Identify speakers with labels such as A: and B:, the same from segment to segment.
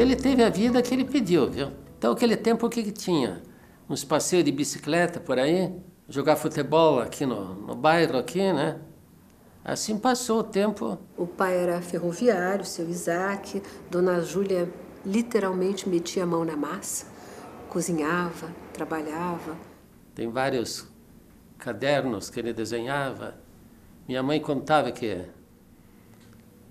A: ele teve a vida que ele pediu, viu? Então, aquele tempo, o que tinha? Uns passeios de bicicleta por aí, jogar futebol aqui no bairro, aqui, né? Assim passou o tempo.
B: O pai era ferroviário, seu Isaac. Dona Júlia literalmente metia a mão na massa, cozinhava, trabalhava.
A: Tem vários cadernos que ele desenhava. Minha mãe contava que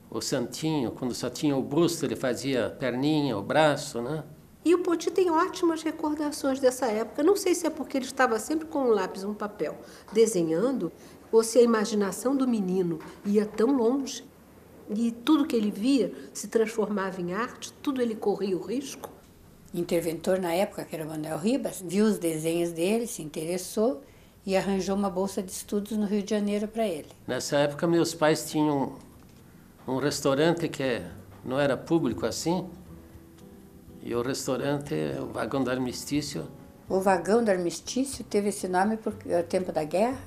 A: o santinho, quando só tinha o busto, ele fazia a perninha, o braço, né?
B: E o Poti tem ótimas recordações dessa época. Não sei se é porque ele estava sempre com um lápis e um papel desenhando, ou se a imaginação do menino ia tão longe e tudo que ele via se transformava em arte, tudo ele corria o risco.
C: Interventor na época, que era o Manuel Ribas, viu os desenhos dele, se interessou e arranjou uma bolsa de estudos no Rio de Janeiro para ele.
A: Nessa época, meus pais tinham um restaurante que não era público assim, e o restaurante, o Vagão do Armistício.
C: O Vagão do Armistício teve esse nome por tempo da guerra,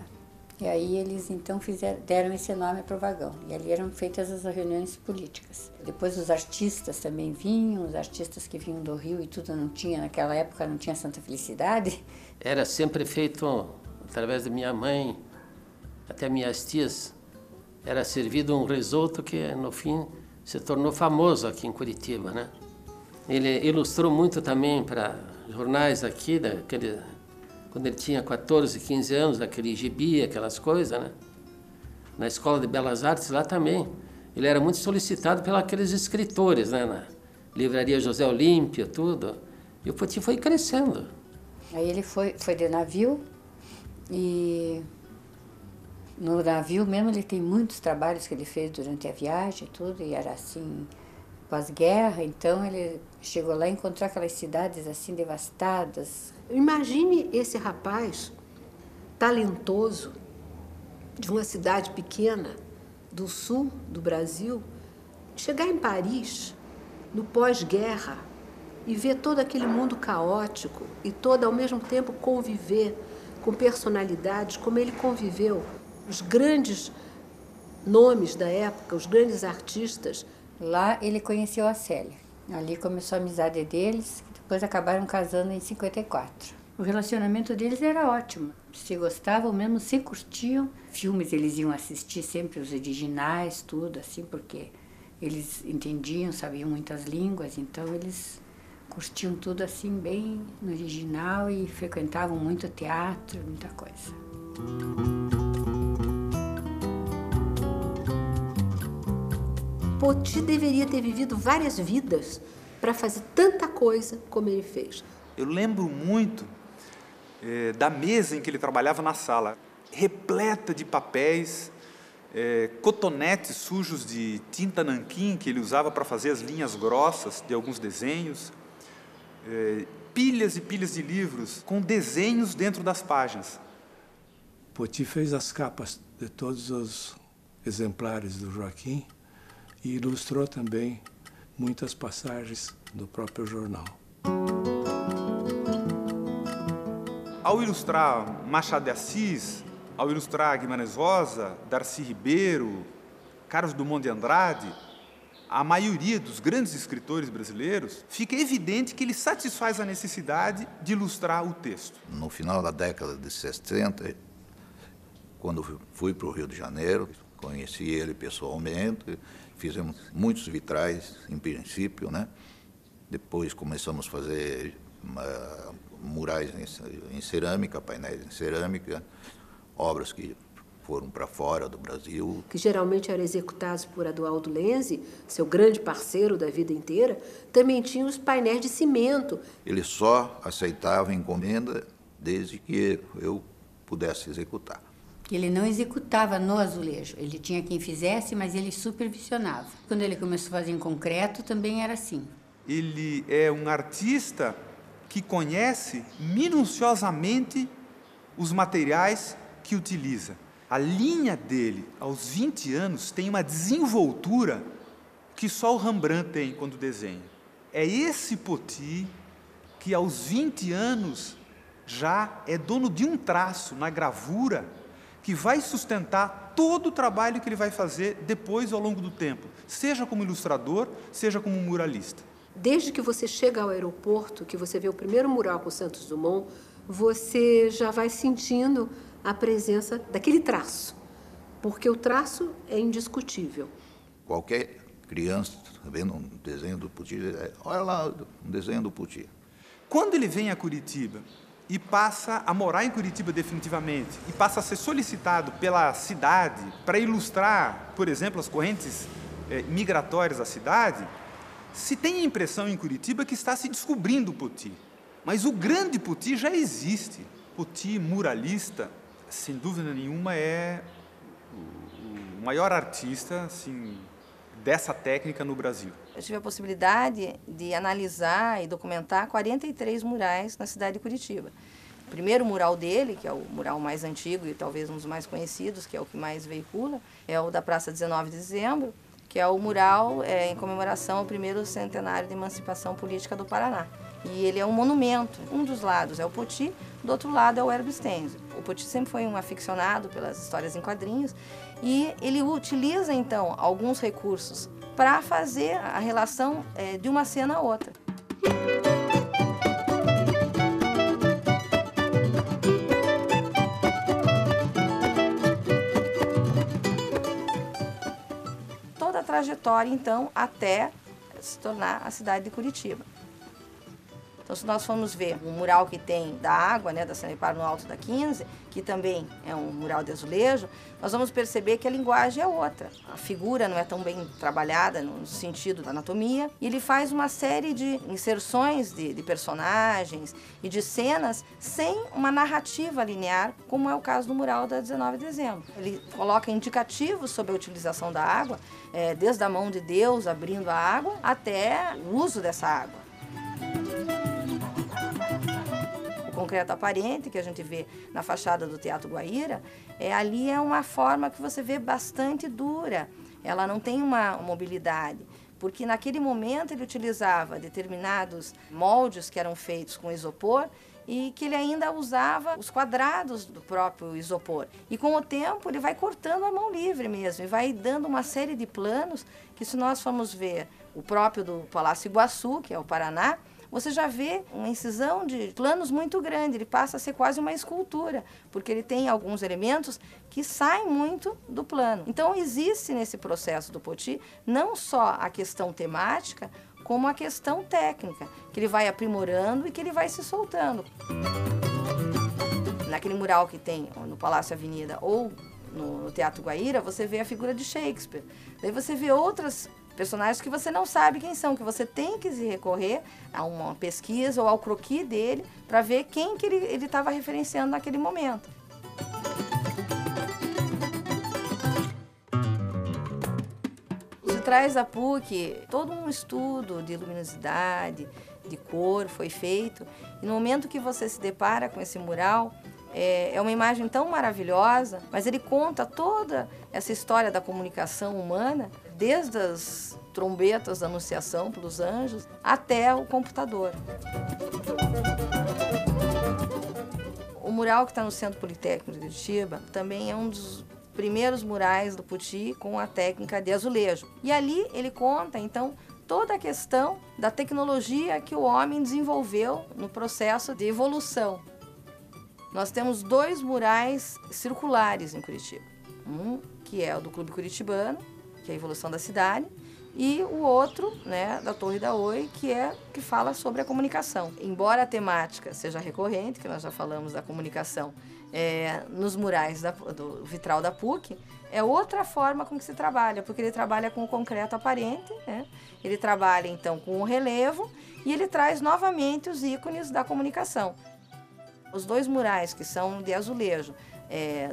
C: e aí eles então deram esse nome para o vagão. E ali eram feitas as reuniões políticas. Depois os artistas também vinham, os artistas que vinham do Rio e tudo não tinha, naquela época não tinha Santa Felicidade.
A: Era sempre feito através da minha mãe, até minhas tias. Era servido um risoto que no fim se tornou famoso aqui em Curitiba, né? Ele ilustrou muito também para jornais aqui, quando ele tinha 14, 15 anos, aquele gibi, aquelas coisas, né? Na Escola de Belas Artes, lá também. Ele era muito solicitado pelos aqueles escritores, né? Na Livraria José Olímpio, tudo. E o Poti foi crescendo.
C: Aí ele foi de navio e no navio mesmo ele tem muitos trabalhos que ele fez durante a viagem, tudo, e era assim, pós-guerra, então ele chegou lá e encontrou aquelas cidades assim devastadas.
B: Imagine esse rapaz talentoso de uma cidade pequena do sul do Brasil chegar em Paris no pós-guerra e ver todo aquele mundo caótico e ao mesmo tempo conviver com personalidades como ele conviveu, os grandes nomes da época, os grandes artistas.
C: Lá ele conheceu a Célia. Ali começou a amizade deles, que depois acabaram casando em 54. O relacionamento deles era ótimo. Se gostavam mesmo, se curtiam. Filmes eles iam assistir sempre os originais, tudo assim, porque eles entendiam, sabiam muitas línguas, então eles curtiam tudo assim bem no original e frequentavam muito teatro, muita coisa.
B: Poti deveria ter vivido várias vidas para fazer tanta coisa como ele fez.
D: Eu lembro muito da mesa em que ele trabalhava na sala, repleta de papéis, cotonetes sujos de tinta nanquim que ele usava para fazer as linhas grossas de alguns desenhos, pilhas e pilhas de livros com desenhos dentro das páginas.
E: Poti fez as capas de todos os exemplares do Joaquim e ilustrou também muitas passagens do próprio jornal.
D: Ao ilustrar Machado de Assis, ao ilustrar Guimarães Rosa, Darcy Ribeiro, Carlos Drummond de Andrade, a maioria dos grandes escritores brasileiros, fica evidente que ele satisfaz a necessidade de ilustrar o texto.
F: No final da década de 60, quando fui para o Rio de Janeiro, conheci ele pessoalmente, fizemos muitos vitrais, em princípio, né? Depois começamos a fazer murais em cerâmica, painéis em cerâmica, obras que foram para fora do Brasil.
B: Que geralmente eram executados por Adualdo Lenzi, seu grande parceiro da vida inteira, também tinha os painéis de cimento.
F: Ele só aceitava encomenda desde que eu pudesse executar.
C: Ele não executava no azulejo, ele tinha quem fizesse, mas ele supervisionava. Quando ele começou a fazer em concreto, também era assim.
D: Ele é um artista que conhece minuciosamente os materiais que utiliza. A linha dele, aos 20 anos, tem uma desenvoltura que só o Rembrandt tem quando desenha. É esse Poti que, aos 20 anos, já é dono de um traço na gravura que vai sustentar todo o trabalho que ele vai fazer depois, ao longo do tempo, seja como ilustrador, seja como muralista.
B: Desde que você chega ao aeroporto, que você vê o primeiro mural com Santos Dumont, você já vai sentindo a presença daquele traço, porque o traço é indiscutível.
F: Qualquer criança vendo um desenho do Poti, olha lá um desenho do Poti.
D: Quando ele vem a Curitiba e passa a morar em Curitiba definitivamente, e passa a ser solicitado pela cidade para ilustrar, por exemplo, as correntes migratórias da cidade, se tem a impressão em Curitiba que está se descobrindo o Poti. Mas o grande Poti já existe. Poti, muralista, sem dúvida nenhuma, é o maior artista assim, dessa técnica no Brasil.
G: Eu tive a possibilidade de analisar e documentar 43 murais na cidade de Curitiba. O primeiro mural dele, que é o mural mais antigo e talvez um dos mais conhecidos, que é o que mais veicula, é o da Praça 19 de Dezembro, que é o mural em comemoração ao primeiro centenário de emancipação política do Paraná. E ele é um monumento. Um dos lados é o Poti, do outro lado é o Herbert Stenzel. O Poti sempre foi um aficionado pelas histórias em quadrinhos e ele utiliza, então, alguns recursos para fazer a relação de uma cena a outra. Toda a trajetória, então, até se tornar a cidade de Curitiba. Então, se nós formos ver o mural que tem da água, né, da Sanepar no alto da 15, que também é um mural de azulejo, nós vamos perceber que a linguagem é outra. A figura não é tão bem trabalhada no sentido da anatomia, e ele faz uma série de inserções de personagens e de cenas sem uma narrativa linear, como é o caso do mural da 19 de dezembro. Ele coloca indicativos sobre a utilização da água, desde a mão de Deus abrindo a água até o uso dessa água. O concreto aparente, que a gente vê na fachada do Teatro Guaíra, ali é uma forma que você vê bastante dura. Ela não tem uma mobilidade, porque naquele momento ele utilizava determinados moldes que eram feitos com isopor e que ele ainda usava os quadrados do próprio isopor. E com o tempo ele vai cortando a mão livre mesmo e vai dando uma série de planos que, se nós formos ver o próprio do Palácio Iguaçu, que é o Paraná, você já vê uma incisão de planos muito grande, ele passa a ser quase uma escultura, porque ele tem alguns elementos que saem muito do plano. Então existe nesse processo do Poti não só a questão temática, como a questão técnica, que ele vai aprimorando e que ele vai se soltando. Naquele mural que tem no Palácio Avenida ou no Teatro Guaíra, você vê a figura de Shakespeare. Daí você vê outras personagens que você não sabe quem são, que você tem que se recorrer a uma pesquisa ou ao croquis dele para ver quem que ele estava referenciando naquele momento. Por trás da PUC, todo um estudo de luminosidade, de cor foi feito, e no momento que você se depara com esse mural, é uma imagem tão maravilhosa, mas ele conta toda essa história da comunicação humana, desde as trombetas da Anunciação pelos anjos até o computador. O mural que está no Centro Politécnico de Curitiba também é um dos primeiros murais do Poti com a técnica de azulejo. E ali ele conta, então, toda a questão da tecnologia que o homem desenvolveu no processo de evolução. Nós temos 2 murais circulares em Curitiba. Um que é o do Clube Curitibano, que é a evolução da cidade, e o outro, né, da Torre da Oi, que fala sobre a comunicação. Embora a temática seja recorrente, que nós já falamos da comunicação, nos murais do vitral da PUC, é outra forma com que se trabalha, porque ele trabalha com o concreto aparente, né? Ele trabalha então com o relevo e ele traz novamente os ícones da comunicação. Os 2 murais que são de azulejo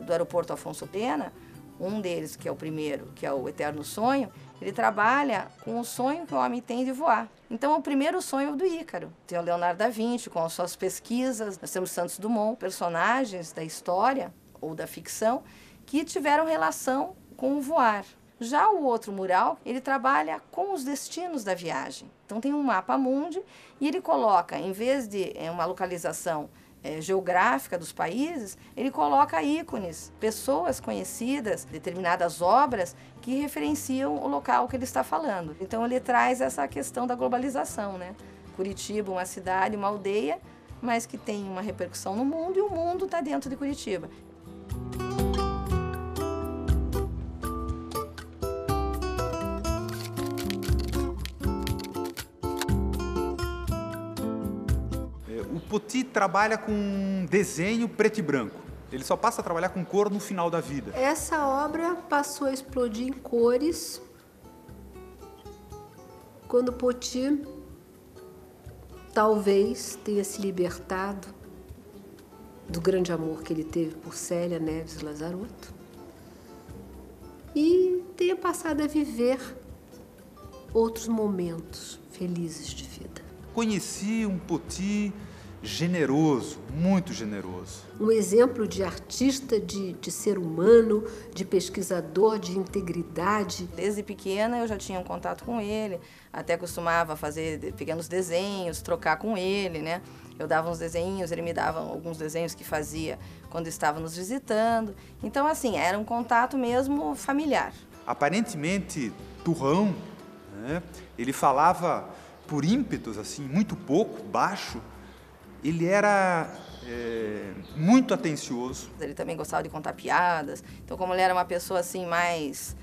G: do aeroporto Afonso Pena, um deles, que é o primeiro, que é o Eterno Sonho, ele trabalha com o sonho que o homem tem de voar. Então, é o primeiro sonho do Ícaro. Tem o Leonardo da Vinci, com as suas pesquisas. Nós temos Santos Dumont, personagens da história ou da ficção, que tiveram relação com o voar. Já o outro mural, ele trabalha com os destinos da viagem. Então, tem um mapa mundi e ele coloca, em vez de uma localização geográfica dos países, ele coloca ícones, pessoas conhecidas, determinadas obras que referenciam o local que ele está falando. Então ele traz essa questão da globalização, né? Curitiba, uma cidade, uma aldeia, mas que tem uma repercussão no mundo e o mundo está dentro de Curitiba.
D: O Poti trabalha com desenho preto e branco. Ele só passa a trabalhar com cor no final da vida.
B: Essa obra passou a explodir em cores quando Poti talvez tenha se libertado do grande amor que ele teve por Célia Neves Lazarotto e tenha passado a viver outros momentos felizes de vida.
D: Conheci um Poti generoso, muito generoso.
B: Um exemplo de artista, de ser humano, de pesquisador, de integridade.
G: Desde pequena eu já tinha um contato com ele, até costumava fazer pequenos desenhos, trocar com ele, né? Eu dava uns desenhos, ele me dava alguns desenhos que fazia quando estava nos visitando. Então, assim, era um contato mesmo familiar.
D: Aparentemente turrão, né? Ele falava por ímpetos, assim, muito pouco, baixo. Ele era muito atencioso.
G: Ele também gostava de contar piadas. Então, como ele era uma pessoa assim mais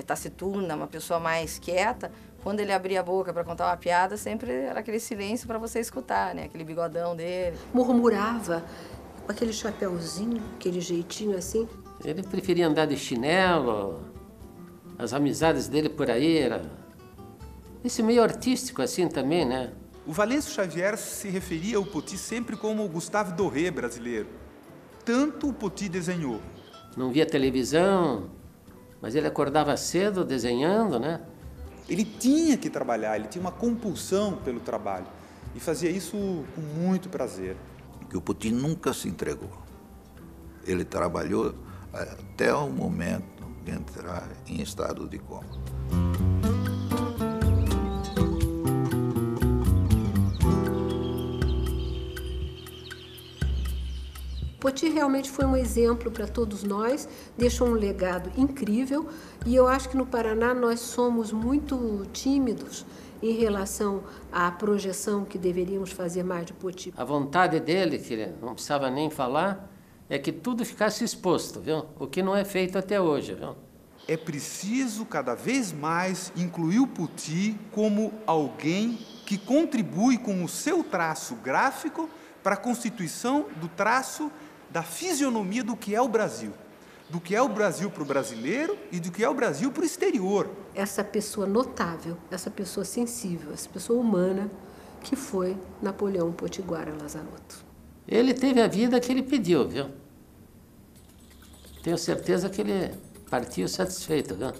G: taciturna, uma pessoa mais quieta, quando ele abria a boca para contar uma piada, sempre era aquele silêncio para você escutar, né? Aquele bigodão dele.
B: Murmurava com aquele chapéuzinho, aquele jeitinho assim.
A: Ele preferia andar de chinelo. As amizades dele por aí era esse meio artístico assim também, né?
D: O Valêncio Xavier se referia ao Poti sempre como o Gustave Doré brasileiro. Tanto o Poti desenhou.
A: Não via televisão, mas ele acordava cedo desenhando, né?
D: Ele tinha que trabalhar, ele tinha uma compulsão pelo trabalho. E fazia isso com muito prazer.
F: Que o Poti nunca se entregou. Ele trabalhou até o momento de entrar em estado de coma.
B: Poti realmente foi um exemplo para todos nós, deixou um legado incrível e eu acho que no Paraná nós somos muito tímidos em relação à projeção que deveríamos fazer mais de Poti.
A: A vontade dele, que ele não precisava nem falar, é que tudo ficasse exposto, viu? O que não é feito até hoje, viu?
D: É preciso cada vez mais incluir o Poti como alguém que contribui com o seu traço gráfico para a constituição do traço da fisionomia do que é o Brasil. Do que é o Brasil para o brasileiro e do que é o Brasil para o exterior.
B: Essa pessoa notável, essa pessoa sensível, essa pessoa humana que foi Napoleão Potiguara Lazarotto.
A: Ele teve a vida que ele pediu, viu? Tenho certeza que ele partiu satisfeito, viu?